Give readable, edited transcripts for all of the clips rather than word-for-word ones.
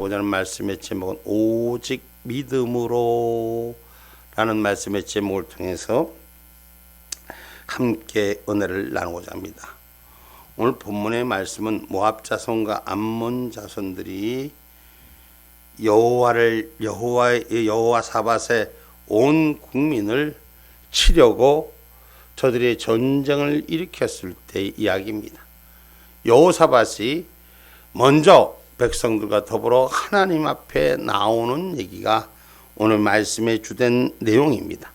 오늘 말씀의 제목은 오직 믿음으로 라는 말씀의 제목을 통해서 함께 은혜를 나누고자 합니다. 오늘 본문의 말씀은 모압 자손과 암몬 자손들이 여호와사밧의 온 국민을 치려고 저들의 전쟁을 일으켰을 때의 이야기입니다. 여호사밧이 먼저 백성들과 더불어 하나님 앞에 나오는 얘기가 오늘 말씀의 주된 내용입니다.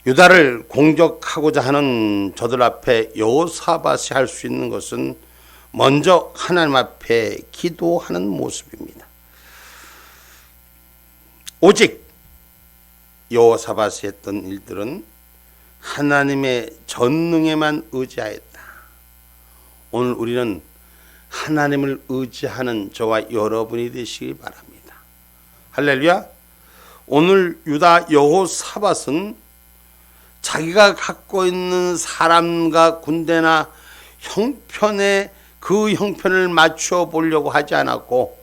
유다를 공격하고자 하는 저들 앞에 여호사밧이 할 수 있는 것은 먼저 하나님 앞에 기도하는 모습입니다. 오직 여호사밧이 했던 일들은 하나님의 전능에만 의지하였다. 오늘 우리는 하나님을 의지하는 저와 여러분이 되시기 바랍니다. 할렐루야. 오늘 유다 여호사밧은 자기가 갖고 있는 사람과 군대나 형편에 그 형편을 맞춰 보려고 하지 않았고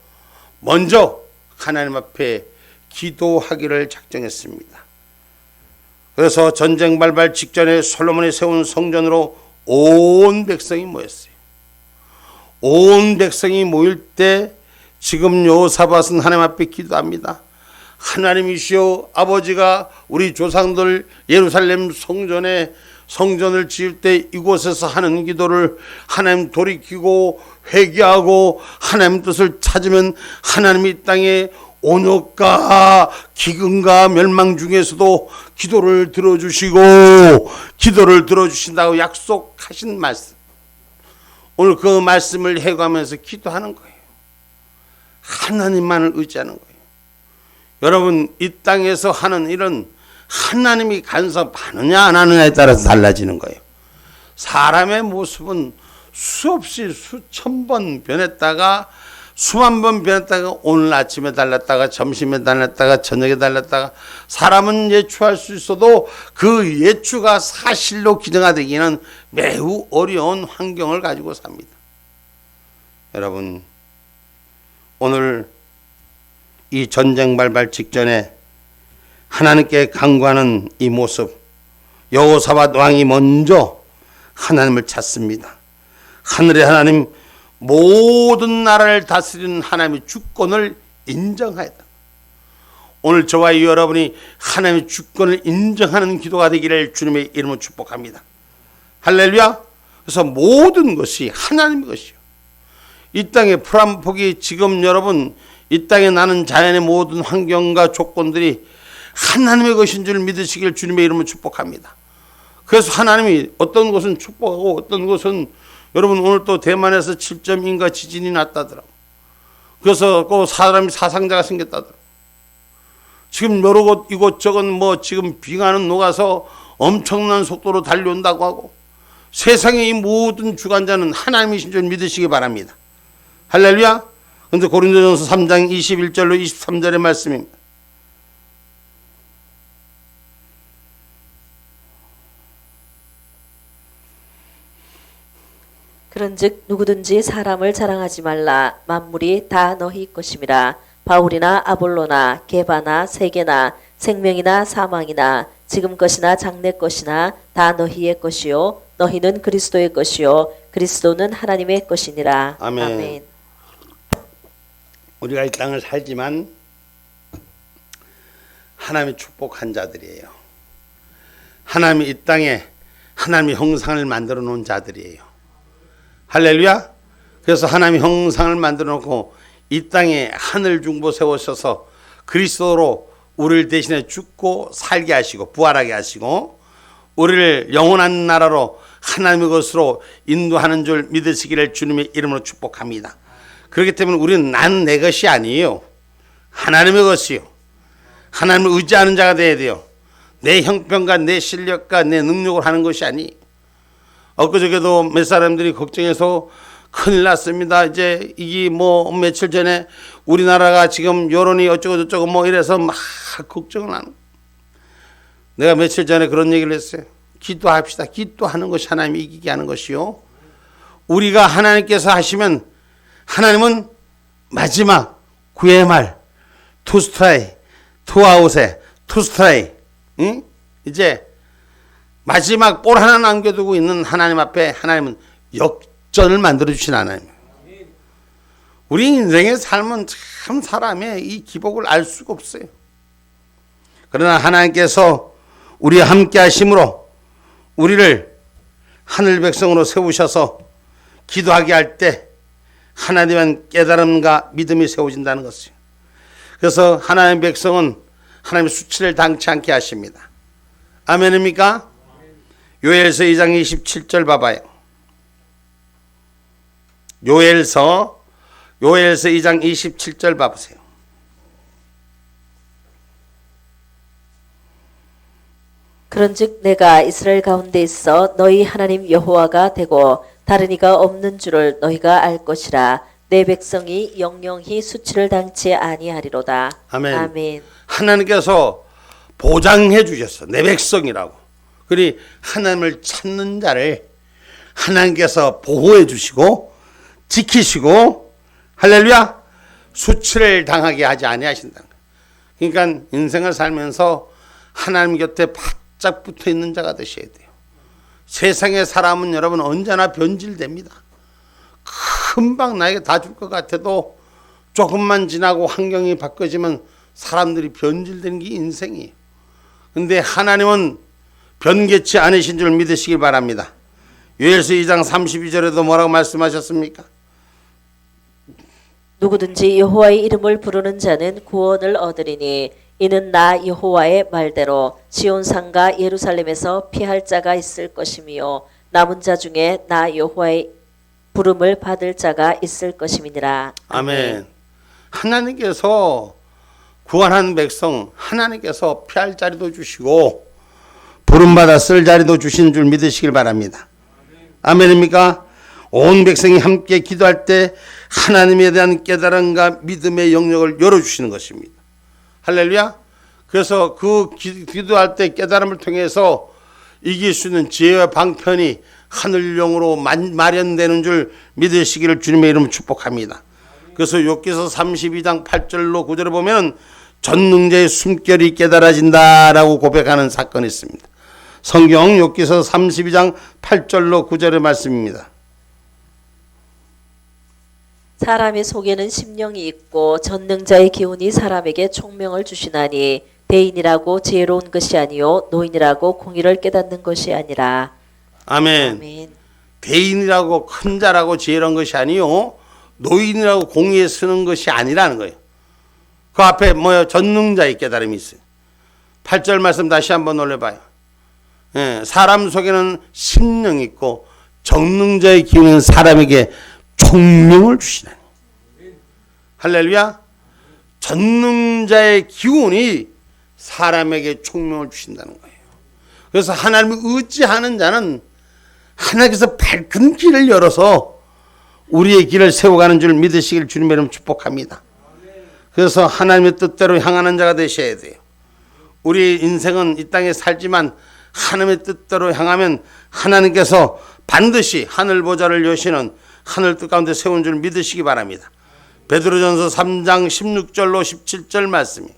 먼저 하나님 앞에 기도하기를 작정했습니다. 그래서 전쟁 발발 직전에 솔로몬이 세운 성전으로 온 백성이 모였어요. 온 백성이 모일 때 지금 여호사밧은 하나님 앞에 기도합니다. 하나님이시여, 아버지가 우리 조상들 예루살렘 성전을 지을 때 이곳에서 하는 기도를 하나님 돌이키고 회개하고 하나님 뜻을 찾으면 하나님이 이 땅에 온역과 기근과 멸망 중에서도 기도를 들어주신다고 약속하신 말씀. 오늘 그 말씀을 해가면서 기도하는 거예요. 하나님만을 의지하는 거예요. 여러분, 이 땅에서 하는 일은 하나님이 간섭하느냐 안 하느냐에 따라서 달라지는 거예요. 사람의 모습은 수없이 수천 번 변했다가 수만 번 변했다가 오늘 아침에 달랐다가 점심에 달랐다가 저녁에 달랐다가 사람은 예추할 수 있어도 그 예추가 사실로 기능화되기는 매우 어려운 환경을 가지고 삽니다. 여러분, 오늘 이 전쟁 발발 직전에 하나님께 간구하는 이 모습, 여호사밧 왕이 먼저 하나님을 찾습니다. 하늘의 하나님, 모든 나라를 다스리는 하나님의 주권을 인정하였다. 오늘 저와 여러분이 하나님의 주권을 인정하는 기도가 되기를 주님의 이름으로 축복합니다. 할렐루야. 그래서 모든 것이 하나님의 것이요. 이 땅의 풀한폭이 지금 여러분 이 땅에 나는 자연의 모든 환경과 조건들이 하나님의 것인 줄 믿으시길 주님의 이름으로 축복합니다. 그래서 하나님이 어떤 것은 축복하고 어떤 것은 여러분 오늘 또 대만에서 7.2인가 지진이 났다더라고. 그래서 그 사람이 사상자가 생겼다더라고. 지금 여러 곳 이곳저곳 지금 빙하는 녹아서 엄청난 속도로 달려온다고 하고 세상의 이 모든 주관자는 하나님이신 줄 믿으시기 바랍니다. 할렐루야. 그런데 고린도전서 3장 21절로 23절의 말씀입니다. 그런즉 누구든지 사람을 자랑하지 말라. 만물이 다 너희 것임이라. 바울이나 아볼로나 게바나 세계나 생명이나 사망이나 지금 것이나 장래 것이나 다 너희의 것이요 너희는 그리스도의 것이요 그리스도는 하나님의 것이니라. 아멘. 아멘. 우리가 이 땅을 살지만 하나님의 축복한 자들이에요. 하나님이 이 땅에 하나님의 형상을 만들어 놓은 자들이에요. 할렐루야. 그래서 하나님의 형상을 만들어 놓고 이 땅에 하늘 중보 세우셔서 그리스도로 우리를 대신해 죽고 살게 하시고 부활하게 하시고 우리를 영원한 나라로 하나님의 것으로 인도하는 줄 믿으시기를 주님의 이름으로 축복합니다. 그렇기 때문에 우리는 난 내 것이 아니에요. 하나님의 것이요. 하나님을 의지하는 자가 돼야 돼요. 내 형편과 내 실력과 내 능력을 하는 것이 아니에요. 엊그저께도 몇 사람들이 걱정해서 큰일 났습니다. 이제 이게 며칠 전에 우리나라가 지금 여론이 어쩌고저쩌고 이래서 막 걱정을 하는. 내가 며칠 전에 그런 얘기를 했어요. 기도합시다. 기도하는 것이 하나님이 이기게 하는 것이요. 우리가 하나님께서 하시면 하나님은 마지막 9회 말 투 스트라이, 투 아웃에 투 스트라이, 응? 이제 마지막 볼 하나 남겨두고 있는 하나님 앞에 하나님은 역전을 만들어 주신 하나님이에요. 우리 인생의 삶은 참 사람의 이 기복을 알 수가 없어요. 그러나 하나님께서 우리와 함께 하심으로 우리를 하늘 백성으로 세우셔서 기도하게 할 때 하나님의 깨달음과 믿음이 세워진다는 것이에요. 그래서 하나님의 백성은 하나님의 수치를 당치 않게 하십니다. 아멘입니까? 요엘서 2장 27절 봐봐요. 요엘서 2장 27절 봐보세요. 그런즉 내가 이스라엘 가운데 있어 너희 하나님 여호와가 되고 다른 이가 없는 줄을 너희가 알 것이라. 내 백성이 영영히 수치를 당치 아니하리로다. 아멘. 아멘. 하나님께서 보장해 주셨어. 내 백성이라고. 그리 하나님을 찾는 자를 하나님께서 보호해 주시고 지키시고 할렐루야 수치를 당하게 하지 아니하신다는 거예요. 그러니까 인생을 살면서 하나님 곁에 바짝 붙어 있는 자가 되셔야 돼요. 세상의 사람은 여러분 언제나 변질됩니다. 금방 나에게 다 줄 것 같아도 조금만 지나고 환경이 바뀌어지면 사람들이 변질되는 게 인생이에요. 근데 하나님은 변개치 않으신 줄 믿으시길 바랍니다. 요엘서 2장 32절에도 뭐라고 말씀하셨습니까? 누구든지 여호와의 이름을 부르는 자는 구원을 얻으리니 이는 나 여호와의 말대로 시온산과 예루살렘에서 피할 자가 있을 것이며 남은 자 중에 나 여호와의 부름을 받을 자가 있을 것임이니라. 아멘. 하나님께서 구원한 백성 하나님께서 피할 자리도 주시고 부름받아 쓸 자리도 주시는 줄 믿으시길 바랍니다. 아멘입니까? 온 백성이 함께 기도할 때 하나님에 대한 깨달음과 믿음의 영역을 열어주시는 것입니다. 할렐루야. 그래서 그 기도할 때 깨달음을 통해서 이길 수 있는 지혜와 방편이 하늘용으로 마련되는 줄 믿으시기를 주님의 이름으로 축복합니다. 그래서 욥기서 32장 8절로 9절을 보면 전능자의 숨결이 깨달아진다라고 고백하는 사건이 있습니다. 성경 욥기서 32장 8절로 9절의 말씀입니다. 사람의 속에는 심령이 있고 전능자의 기운이 사람에게 총명을 주시나니 대인이라고 지혜로운 것이 아니요 노인이라고 공의를 깨닫는 것이 아니라. 아멘. 아멘. 대인이라고 큰 자라고 지혜로운 것이 아니요 노인이라고 공의에 쓰는 것이 아니라는 거예요. 그 앞에 뭐요? 전능자의 깨달음이 있어요. 8절 말씀 다시 한번 올려봐요. 예, 사람 속에는 심령이 있고 전능자의 기운은 사람에게 총명을 주시다니. 할렐루야. 전능자의 기운이 사람에게 총명을 주신다는 거예요. 그래서 하나님을 의지하는 자는 하나님께서 밝은 길을 열어서 우리의 길을 세워가는 줄 믿으시길 주님의 이름으로 축복합니다. 그래서 하나님의 뜻대로 향하는 자가 되셔야 돼요. 우리 인생은 이 땅에 살지만 하나님의 뜻대로 향하면 하나님께서 반드시 하늘 보좌를 여시는 하늘 뜻 가운데 세운 줄 믿으시기 바랍니다. 베드로전서 3장 16절로 17절 말씀이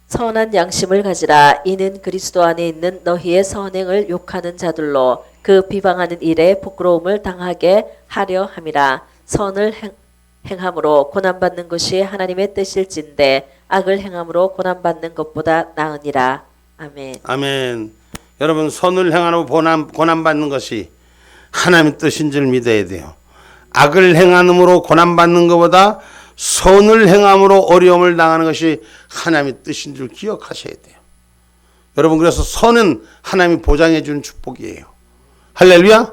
선한 양심을 가지라. 이는 그리스도 안에 있는 너희의 선행을 욕하는 자들로 그 비방하는 일에 부끄러움을 당하게 하려 함이라. 선을 행함으로 고난받는 것이 하나님의 뜻일진데 악을 행함으로 고난받는 것보다 나으니라. 아멘. 아멘. 여러분 선을 행하고 고난받는 것이 하나님의 뜻인 줄 믿어야 돼요. 악을 행함으로 고난받는 것보다 선을 행함으로 어려움을 당하는 것이 하나님의 뜻인 줄 기억하셔야 돼요. 여러분 그래서 선은 하나님이 보장해 주는 축복이에요. 할렐루야.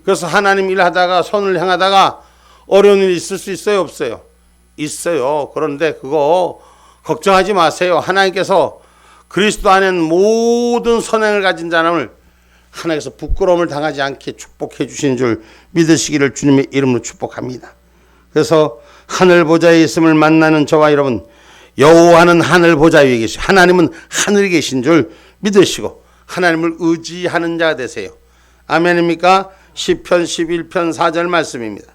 그래서 하나님 일하다가 선을 행하다가 어려운 일이 있을 수 있어요 없어요? 있어요. 그런데 그거 걱정하지 마세요. 하나님께서 그리스도 안에는 모든 선행을 가진 사람을 하나님께서 부끄러움을 당하지 않게 축복해 주시는 줄 믿으시기를 주님의 이름으로 축복합니다. 그래서 하늘 보좌에 있음을 만나는 저와 여러분 여호와는 하늘 보좌 위에 계시고 하나님은 하늘에 계신 줄 믿으시고 하나님을 의지하는 자가 되세요. 아멘입니까? 시편 11편 4절 말씀입니다.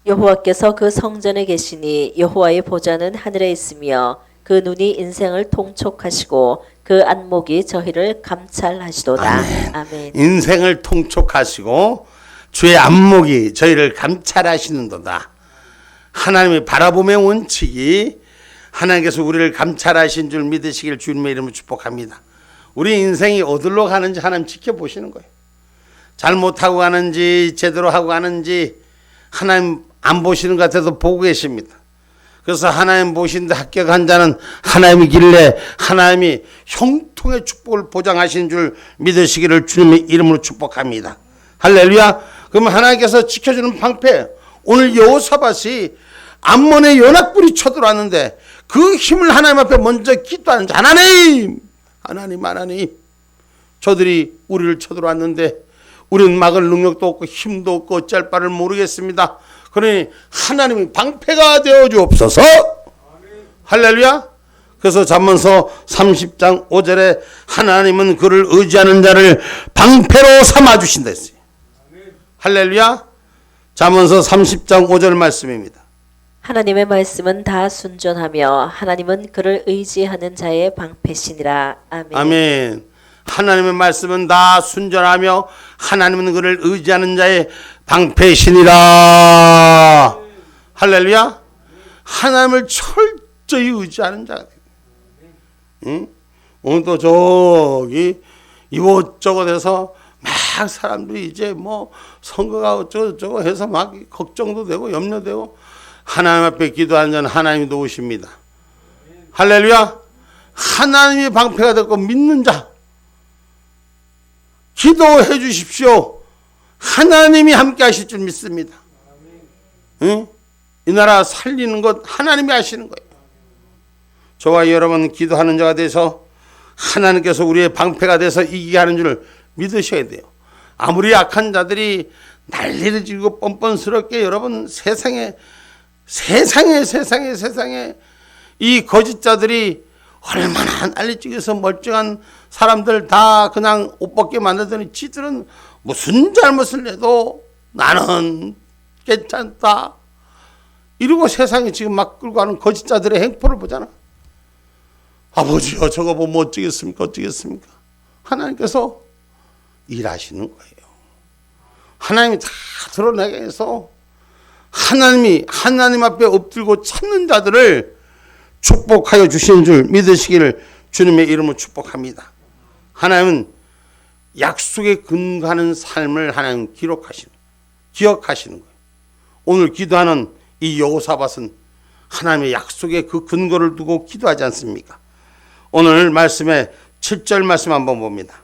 여호와께서 그 성전에 계시니 여호와의 보좌는 하늘에 있으며 그 눈이 인생을 통촉하시고 그 안목이 저희를 감찰하시도다. 아멘. 인생을 통촉하시고 주의 안목이 저희를 감찰하시는도다. 하나님의 바라봄의 원칙이 하나님께서 우리를 감찰하신 줄 믿으시길 주님의 이름으로 축복합니다. 우리 인생이 어디로 가는지 하나님 지켜보시는 거예요. 잘못하고 가는지 제대로 하고 가는지 하나님 안 보시는 것 같아도 보고 계십니다. 그래서 하나님 보시는데 합격한 자는 하나님의 길래 하나님이 형통의 축복을 보장하신 줄 믿으시기를 주님의 이름으로 축복합니다. 할렐루야. 그러면 하나님께서 지켜주는 방패, 오늘 여호사밧이 암몬의 연합군이 쳐들어왔는데 그 힘을 하나님 앞에 먼저 기도하는 자, 하나님 저들이 우리를 쳐들어왔는데 우리는 막을 능력도 없고 힘도 없고 어쩔 바를 모르겠습니다. 그러니 하나님이 방패가 되어 주옵소서. 할렐루야. 그래서 잠언서 30장 5절에 하나님은 그를 의지하는 자를 방패로 삼아 주신다 했어요. 할렐루야. 잠언서 30장 5절 말씀입니다. 하나님의 말씀은 다 순전하며 하나님은 그를 의지하는 자의 방패시니라. 아멘. 아멘. 하나님의 말씀은 다 순전하며 하나님은 그를 의지하는 자의 방패시니라. 할렐루야. 하나님을 철저히 의지하는 자가 되고, 응? 오늘도 저기 이곳저곳 해서 막 사람들이 이제 뭐 선거가 어쩌고저쩌고 해서 막 걱정도 되고 염려되고, 하나님 앞에 기도하는 자는 하나님이 도우십니다. 할렐루야. 하나님이 방패가 되고 믿는 자 기도해 주십시오. 하나님이 함께 하실 줄 믿습니다. 응? 이 나라 살리는 것 하나님이 하시는 거예요. 저와 여러분 기도하는 자가 돼서 하나님께서 우리의 방패가 돼서 이기게 하는 줄 믿으셔야 돼요. 아무리 약한 자들이 난리를 지르고 뻔뻔스럽게 여러분 세상에 이 거짓자들이 얼마나 난리찍어서 멀쩡한 사람들 다 그냥 옷 벗게 만들더니 지들은 무슨 잘못을 해도 나는 괜찮다 이러고 세상에 지금 막 끌고 가는 거짓자들의 행포를 보잖아. 아버지요, 저거 보면 어쩌겠습니까? 하나님께서 일하시는 거예요. 하나님이 다 드러내게 해서 하나님이 하나님 앞에 엎드리고 찾는 자들을 축복하여 주신 줄 믿으시기를 주님의 이름으로 축복합니다. 하나님은 약속에 근거하는 삶을 하나님 기억하시는 거예요. 오늘 기도하는 이 여호사밧은 하나님의 약속에 그 근거를 두고 기도하지 않습니까? 오늘 말씀에 7절 말씀 한번 봅니다.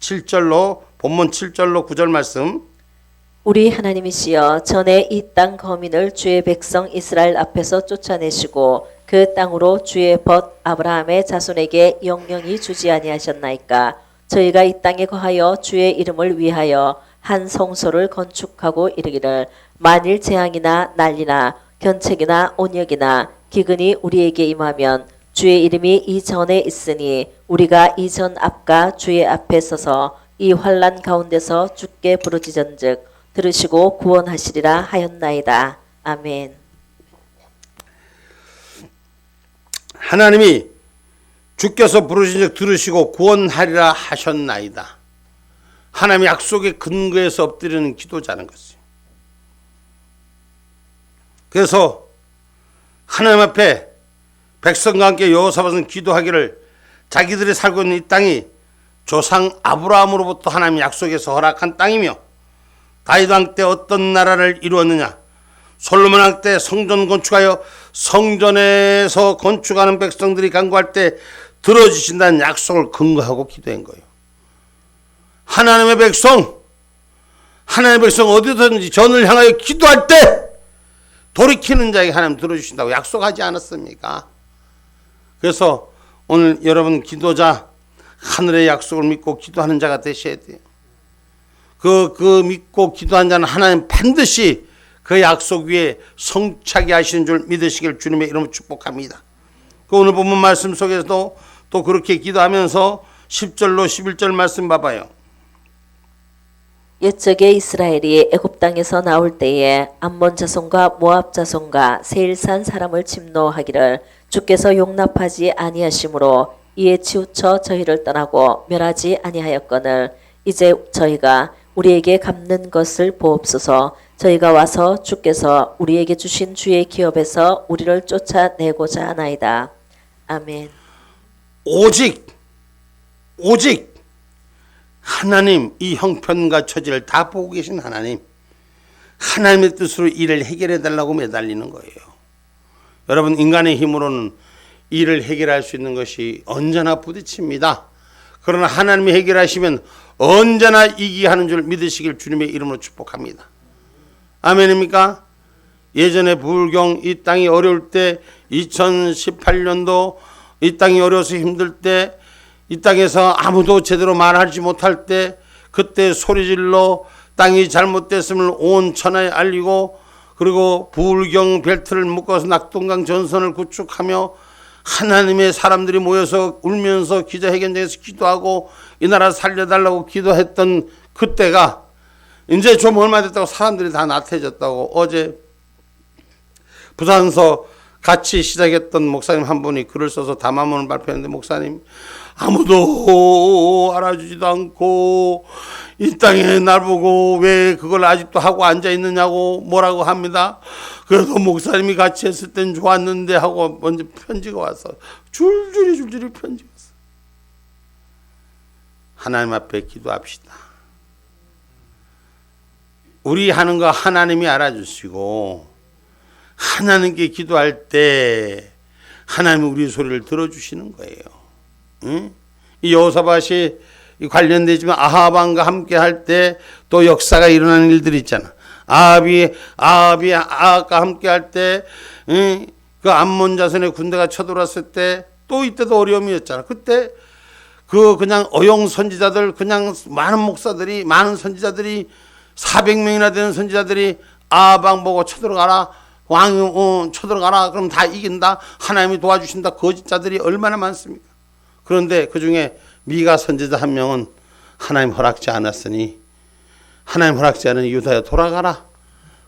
7절로 본문 7절로 9절 말씀. 우리 하나님이시여, 전에 이 땅 거민을 주의 백성 이스라엘 앞에서 쫓아내시고 그 땅으로 주의 벗 아브라함의 자손에게 영영히 주지 아니하셨나이까. 저희가 이 땅에 거하여 주의 이름을 위하여 한 성소를 건축하고 이르기를, 만일 재앙이나 난리나 견책이나 온역이나 기근이 우리에게 임하면 주의 이름이 이 전에 있으니 우리가 이 전 앞과 주의 앞에 서서 이 환난 가운데서 주께 부르짖은즉 들으시고 구원하시리라 하였나이다. 아멘. 하나님이 주께서 부르짖은즉 들으시고 구원하리라 하셨나이다. 하나님의 약속에 근거해서 엎드리는 기도자는 것이에요. 그래서 하나님 앞에 백성과 함께 여호사밧은 기도하기를, 자기들이 살고 있는 이 땅이 조상 아브라함으로부터 하나님의 약속에서 허락한 땅이며 다윗 왕 때 어떤 나라를 이루었느냐, 솔로몬 왕 때 성전 건축하여 성전에서 건축하는 백성들이 간구할 때 들어주신다는 약속을 근거하고 기도한 거예요. 하나님의 백성 어디든지 전을 향하여 기도할 때 돌이키는 자에게 하나님 들어주신다고 약속하지 않았습니까? 그래서 오늘 여러분 기도자, 하늘의 약속을 믿고 기도하는 자가 되셔야 돼요. 그 믿고 기도한 자는 하나님 반드시 그 약속 위에 성취하게 하시는 줄 믿으시길 주님의 이름으로 축복합니다. 그 오늘 본문 말씀 속에서도 또 그렇게 기도하면서 10절로 11절 말씀 봐봐요. 옛적에 이스라엘이 애굽 땅에서 나올 때에 암몬 자손과 모압 자손과 세일산 사람을 침노하기를 주께서 용납하지 아니하심으로 이에 치우쳐 저희를 떠나고 멸하지 아니하였거늘 이제 저희가 우리에게 갚는 것을 보옵소서. 저희가 와서 주께서 우리에게 주신 주의 기업에서 우리를 쫓아내고자 하나이다. 아멘. 오직 하나님, 이 형편과 처지를 다 보고 계신 하나님의 뜻으로 일을 해결해 달라고 매달리는 거예요. 여러분, 인간의 힘으로는 일을 해결할 수 있는 것이 언제나 부딪힙니다. 그러나 하나님이 해결하시면 언제나 이기게 하는 줄 믿으시길 주님의 이름으로 축복합니다. 아멘입니까? 예전에 불경 이 땅이 어려울 때 2018년도 이 땅이 어려워서 힘들 때 이 땅에서 아무도 제대로 말하지 못할 때 그때 소리질러 땅이 잘못됐음을 온 천하에 알리고 그리고 불경 벨트를 묶어서 낙동강 전선을 구축하며 하나님의 사람들이 모여서 울면서 기자회견장에서 기도하고 이 나라 살려달라고 기도했던 그때가 이제 좀 얼마 됐다고 사람들이 다 나태해졌다고 어제 부산서 같이 시작했던 목사님 한 분이 글을 써서 담화문을 발표했는데 목사님 아무도 알아주지도 않고 이 땅에 날 보고 왜 그걸 아직도 하고 앉아 있느냐고 뭐라고 합니다. 그래도 목사님이 같이 했을 땐 좋았는데 하고 먼저 편지가 와서 줄줄이 편지가 왔어. 하나님 앞에 기도합시다. 우리 하는 거 하나님이 알아주시고 하나님께 기도할 때 하나님이 우리 소리를 들어주시는 거예요. 응? 이 여호사밧이 관련되지만 아합 왕과 함께 할 때 또 역사가 일어나는 일들이 있잖아. 아합이 아합과 함께 할 때 그 암몬 자손의 군대가 쳐들어왔을 때 또 이때도 어려움이었잖아. 그때 그냥 어용 선지자들 그냥 많은 목사들이 많은 선지자들이 400명이나 되는 선지자들이 아합 왕 보고 쳐들어가라. 쳐들어가라. 그럼 다 이긴다. 하나님이 도와주신다. 거짓자들이 얼마나 많습니까? 그런데 그 중에 미가 선지자 한 명은 하나님 허락지 않았으니 하나님 허락지 않은 유다에 돌아가라.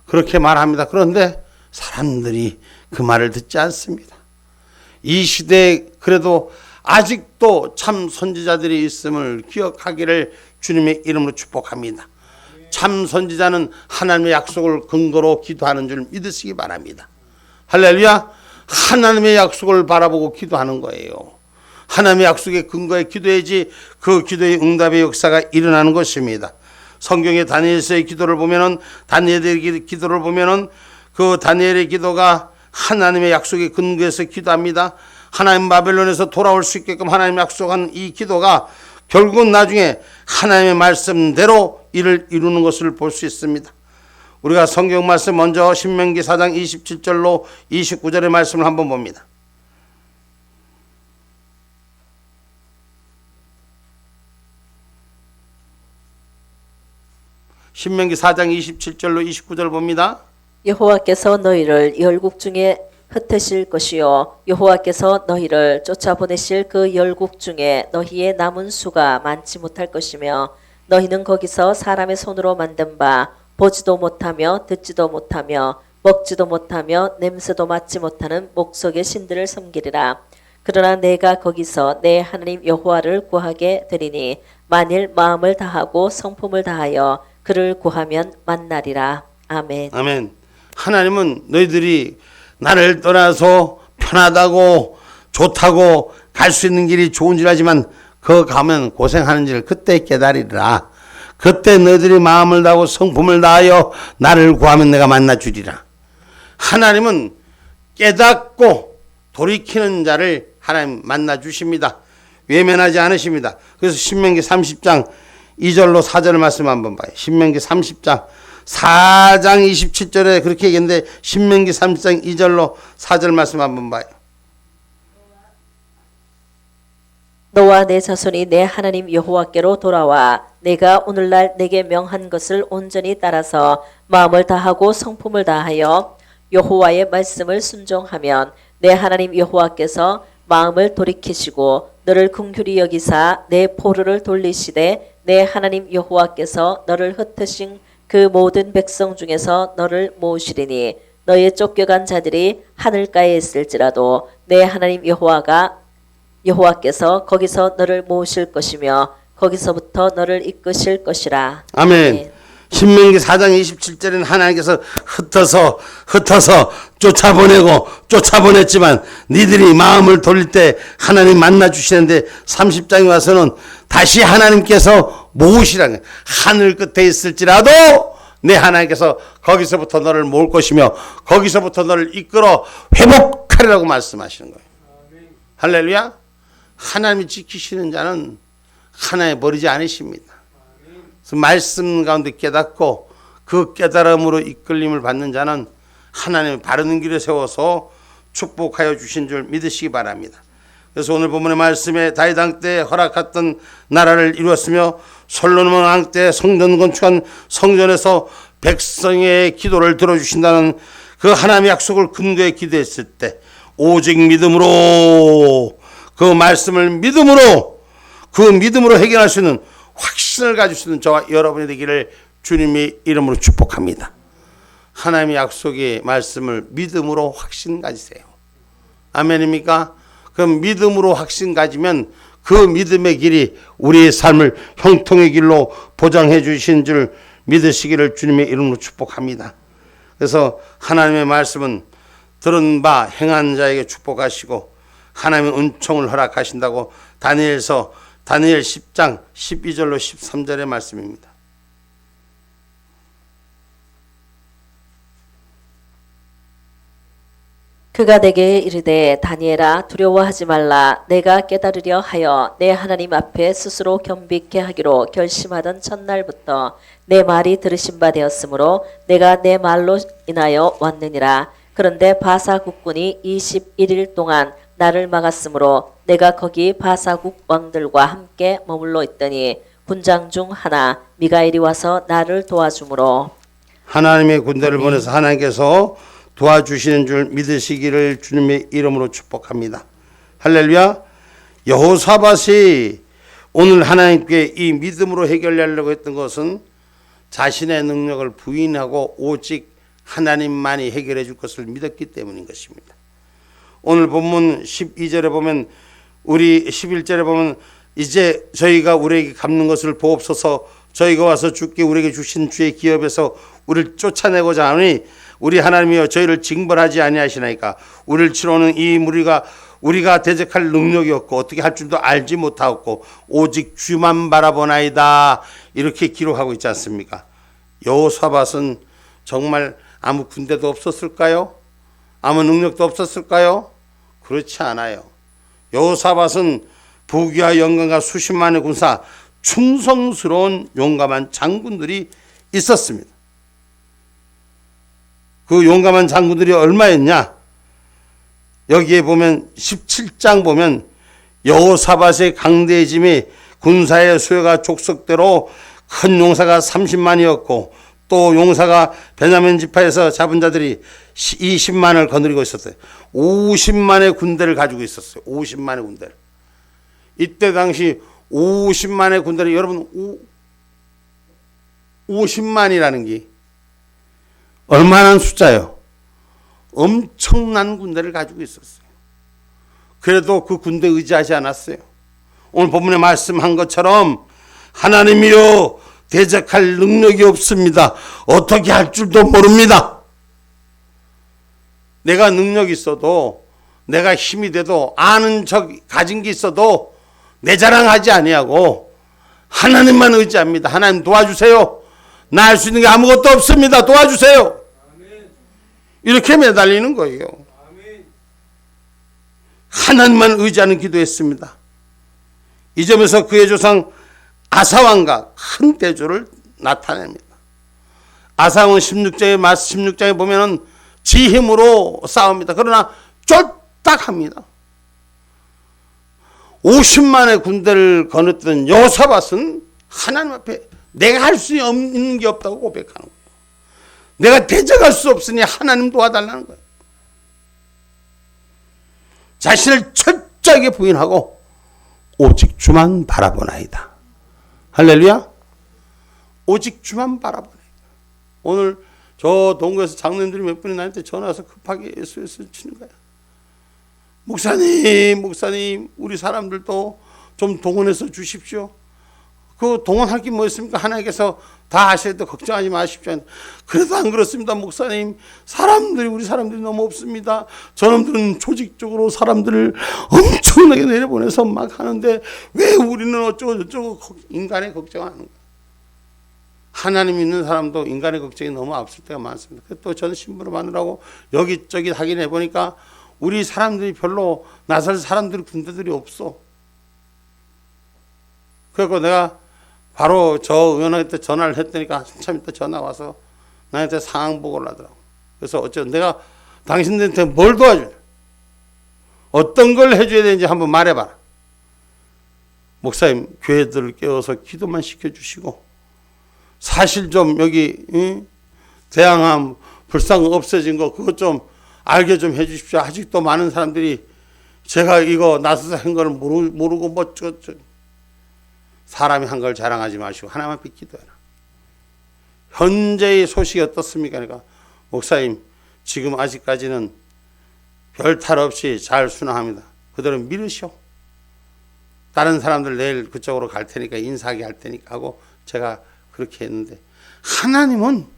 그렇게 말합니다. 그런데 사람들이 그 말을 듣지 않습니다. 이 시대에 그래도 아직도 참 선지자들이 있음을 기억하기를 주님의 이름으로 축복합니다. 참 선지자는 하나님의 약속을 근거로 기도하는 줄 믿으시기 바랍니다. 할렐루야. 하나님의 약속을 바라보고 기도하는 거예요. 하나님의 약속의 근거에 기도해야지 그 기도의 응답의 역사가 일어나는 것입니다. 성경의 다니엘서의 기도를 보면은 다니엘의 기도를 보면은 그 다니엘의 기도가 하나님의 약속의 근거에서 기도합니다. 하나님 바벨론에서 돌아올 수 있게끔 하나님 약속한 이 기도가 결국은 나중에 하나님의 말씀대로 이를 이루는 것을 볼 수 있습니다. 우리가 성경 말씀 먼저 신명기 4장 27절로 29절의 말씀을 한번 봅니다. 신명기 4장 27절로 29절 봅니다. 여호와께서 너희를 열국 중에 흩으실 것이요 여호와께서 너희를 쫓아보내실 그 열국 중에 너희의 남은 수가 많지 못할 것이며 너희는 거기서 사람의 손으로 만든 바 보지도 못하며 듣지도 못하며 먹지도 못하며 냄새도 맡지 못하는 목석의 신들을 섬기리라. 그러나 내가 거기서 내 하나님 여호와를 구하게 되리니 만일 마음을 다하고 성품을 다하여 그를 구하면 만나리라. 아멘. 아멘. 하나님은 너희들이 나를 떠나서 편하다고 좋다고 갈 수 있는 길이 좋은 줄 알지만 그 가면 고생하는 줄 그때 깨달으리라. 그때 너희들이 마음을 다하고 성품을 다하여 나를 구하면 내가 만나주리라. 하나님은 깨닫고 돌이키는 자를 하나님 만나주십니다. 외면하지 않으십니다. 그래서 신명기 30장 2절로 4절의 말씀 한번 봐요. 신명기 30장 4장 27절에 그렇게 얘기했는데 신명기 30장 2절로 4절 말씀 한번 봐요. 너와 내 자손이 내 하나님 여호와께로 돌아와 내가 오늘날 내게 명한 것을 온전히 따라서 마음을 다하고 성품을 다하여 여호와의 말씀을 순종하면 내 하나님 여호와께서 마음을 돌이키시고 너를 긍휼히 여기사 내 포로를 돌리시되 내 하나님 여호와께서 너를 흩으신 그 모든 백성 중에서 너를 모으시리니 너의 쫓겨간 자들이 하늘가에 있을지라도 내 하나님 여호와께서 거기서 너를 모으실 것이며 거기서부터 너를 이끄실 것이라. 아멘. 신명기 4장 27절에는 하나님께서 흩어서 쫓아보냈지만 니들이 마음을 돌릴 때 하나님 만나 주시는데 30장에 와서는 다시 하나님께서 모으시라는 거예요. 하늘 끝에 있을지라도 내 하나님께서 거기서부터 너를 모을 것이며 거기서부터 너를 이끌어 회복하리라고 말씀하시는 거예요. 할렐루야. 하나님이 지키시는 자는 하나님 버리지 않으십니다. 그래서 말씀 가운데 깨닫고 그 깨달음으로 이끌림을 받는 자는 하나님의 바른 길에 세워서 축복하여 주신 줄 믿으시기 바랍니다. 그래서 오늘 본문의 말씀에 다윗 왕 때 허락했던 나라를 이루었으며 솔로몬 왕 때 성전 건축한 성전에서 백성의 기도를 들어주신다는 그 하나님의 약속을 근거에 기도했을 때 오직 믿음으로 그 말씀을 믿음으로 해결할 수 있는 확신을 가질 수 있는 저와 여러분이 되기를 주님의 이름으로 축복합니다. 하나님의 약속의 말씀을 믿음으로 확신 가지세요. 아멘입니까? 그 믿음으로 확신 가지면 그 믿음의 길이 우리의 삶을 형통의 길로 보장해 주신 줄 믿으시기를 주님의 이름으로 축복합니다. 그래서 하나님의 말씀은 들은 바 행한 자에게 축복하시고 하나님의 은총을 허락하신다고 다니엘 10장 12절로 13절의 말씀입니다. 그가 내게 이르되 다니엘아 두려워하지 말라. 내가 깨달으려 하여 내 하나님 앞에 스스로 겸비케 하기로 결심하던 첫날부터 내 말이 들으신 바 되었으므로 내가 내 말로 인하여 왔느니라. 그런데 바사 국군이 21일 동안 나를 막았으므로 내가 거기 바사국 왕들과 함께 머물러 있더니 군장 중 하나 미가엘이 와서 나를 도와주므로 하나님의 군대를 보내서 하나님께서 도와주시는 줄 믿으시기를 주님의 이름으로 축복합니다. 할렐루야. 여호사밧이 오늘 하나님께 이 믿음으로 해결하려고 했던 것은 자신의 능력을 부인하고 오직 하나님만이 해결해 줄 것을 믿었기 때문인 것입니다. 오늘 본문 12절에 보면 우리 11절에 보면 이제 저희가 우리에게 갚는 것을 보옵소서. 저희가 와서 주께 우리에게 주신 주의 기업에서 우리를 쫓아내고자 하니 우리 하나님이여 저희를 징벌하지 아니하시나이까. 우리를 치러오는 이 무리가 우리가 대적할 능력이 없고 어떻게 할 줄도 알지 못하고 오직 주만 바라보나이다. 이렇게 기록하고 있지 않습니까? 여호사밧은 정말 아무 군대도 없었을까요? 아무 능력도 없었을까요? 그렇지 않아요. 여호사밧은 부귀와 영광과 수십만의 군사, 충성스러운 용감한 장군들이 있었습니다. 그 용감한 장군들이 얼마였냐? 여기에 보면 17장 보면 여호사밧의 강대해짐이 군사의 수요가 족속대로 큰 용사가 30만이었고 또 용사가 베냐민 지파에서 잡은 자들이 20만을 거느리고 있었어요. 50만의 군대를 가지고 있었어요. 50만의 군대를. 이때 당시 50만의 군대를 여러분 50만이라는 게 얼마나 숫자예요? 엄청난 군대를 가지고 있었어요. 그래도 그 군대 의지하지 않았어요. 오늘 본문에 말씀한 것처럼 하나님이여 대적할 능력이 없습니다. 어떻게 할 줄도 모릅니다. 내가 능력이 있어도 내가 힘이 돼도 아는 척 가진 게 있어도 내 자랑하지 아니하고 하나님만 의지합니다. 하나님 도와주세요. 나 할 수 있는 게 아무것도 없습니다. 도와주세요. 이렇게 매달리는 거예요. 하나님만 의지하는 기도했습니다. 이 점에서 그의 조상 아사왕과 큰 대조를 나타냅니다. 아사왕은 16장에 보면은 지 힘으로 싸웁니다. 그러나 쫄딱합니다. 50만의 군대를 거느던 여호사밧은 하나님 앞에 내가 할 수 있는 게 없다고 고백하는 거예요. 내가 대적할 수 없으니 하나님 도와달라는 거예요. 자신을 철저히 철저하게 부인하고 오직 주만 바라보나이다. 할렐루야. 오직 주만 바라보나이다. 오늘 저 동구에서 장로님들이 몇 분이 나한테 전화와서 급하게 SOS 치는 거야. 목사님 우리 사람들도 좀 동원해서 주십시오. 그 동원할 게 뭐 있습니까? 하나님께서 다 하셔야 돼. 걱정하지 마십시오. 그래도 안 그렇습니다, 목사님. 우리 사람들이 너무 없습니다. 저놈들은 조직적으로 사람들을 엄청나게 내려보내서 막 하는데 왜 우리는 어쩌고 인간의 걱정하는 거야. 하나님 믿는 사람도 인간의 걱정이 너무 앞설 때가 많습니다. 또 저는 신부를 만나라고 여기저기 확인해 보니까 우리 사람들이 별로 나설 사람들 군대들이 없어. 그래서 내가 바로 저 의원한테 전화를 했더니까 한참 있다 전화 와서 나한테 상황 보고를 하더라고. 그래서 어쩌면 내가 당신들한테 뭘 도와주냐, 어떤 걸 해줘야 되는지 한번 말해봐라. 목사님, 교회들을 깨워서 기도만 시켜주시고 사실 좀 여기 대항암 불상 없어진 거 그것 좀 알게 좀 해주십시오. 아직도 많은 사람들이 제가 이거 나서서 한 거를 모르고 뭐 사람이 한 걸 자랑하지 마시고 하나만 믿고 기도해라. 현재의 소식이 어떻습니까? 그러니까 목사님, 지금 아직까지는 별 탈 없이 잘 순항합니다. 그대로 믿으시오. 다른 사람들 내일 그쪽으로 갈 테니까 인사하게 할 테니까 하고 제가 그렇게 했는데, 하나님은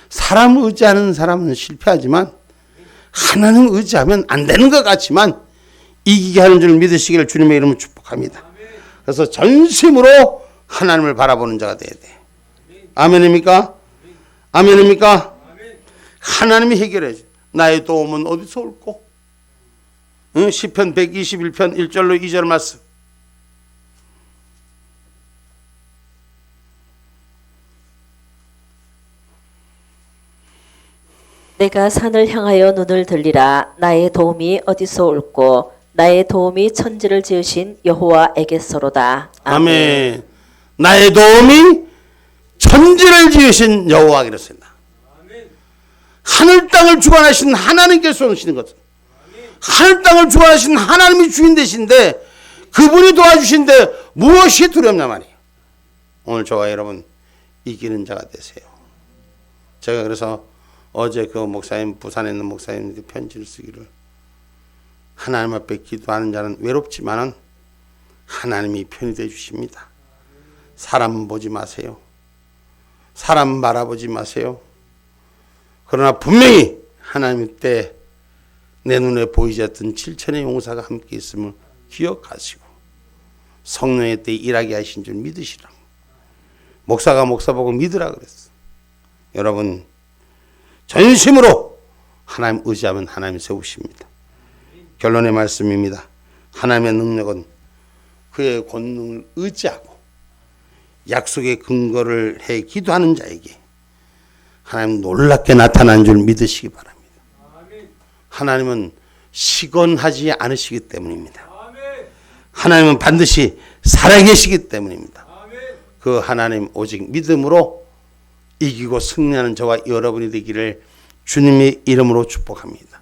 사람 의지하는 사람은 실패하지만 하나님 의지하면 안 되는 것 같지만 이기게 하는 줄 믿으시기를 주님의 이름으로 축복합니다. 그래서 전심으로 하나님을 바라보는 자가 돼야 돼. 아멘입니까? 아멘입니까? 하나님이 해결해 줘. 나의 도움은 어디서 올꼬? 시편 121편 1절로 2절 말씀. 내가 산을 향하여 눈을 들리라. 나의 도움이 어디서 올꼬? 나의 도움이 천지를 지으신 여호와에게서로다. 아멘. 나의 도움이 천지를 지으신 여호와 그랬습니다. 하늘 땅을 주관하신 하나님께서 오시는 것은, 하늘 땅을 주관하신 하나님이 주인 되신데 그분이 도와주신데 무엇이 두렵냐 말이에요. 오늘 저와 여러분 이기는 자가 되세요. 제가 그래서 어제 그 목사님, 부산에 있는 목사님한테 편지를 쓰기를, 하나님 앞에 기도하는 자는 외롭지만은 하나님이 편이 되어 주십니다. 사람 보지 마세요. 사람 바라보지 마세요. 그러나 분명히 하나님 때 내 눈에 보이지 않던 7천의 용사가 함께 있음을 기억하시고 성령의 때 일하게 하신 줄 믿으시라고. 목사가 목사 보고 믿으라 그랬어. 여러분 전심으로 하나님 의지하면 하나님 세우십니다. 결론의 말씀입니다. 하나님의 능력은 그의 권능을 의지하고 약속의 근거를 해 기도하는 자에게 하나님 놀랍게 나타난 줄 믿으시기 바랍니다. 하나님은 시건하지 않으시기 때문입니다. 하나님은 반드시 살아계시기 때문입니다. 그 하나님 오직 믿음으로 이기고 승리하는 저와 여러분이 되기를 주님의 이름으로 축복합니다.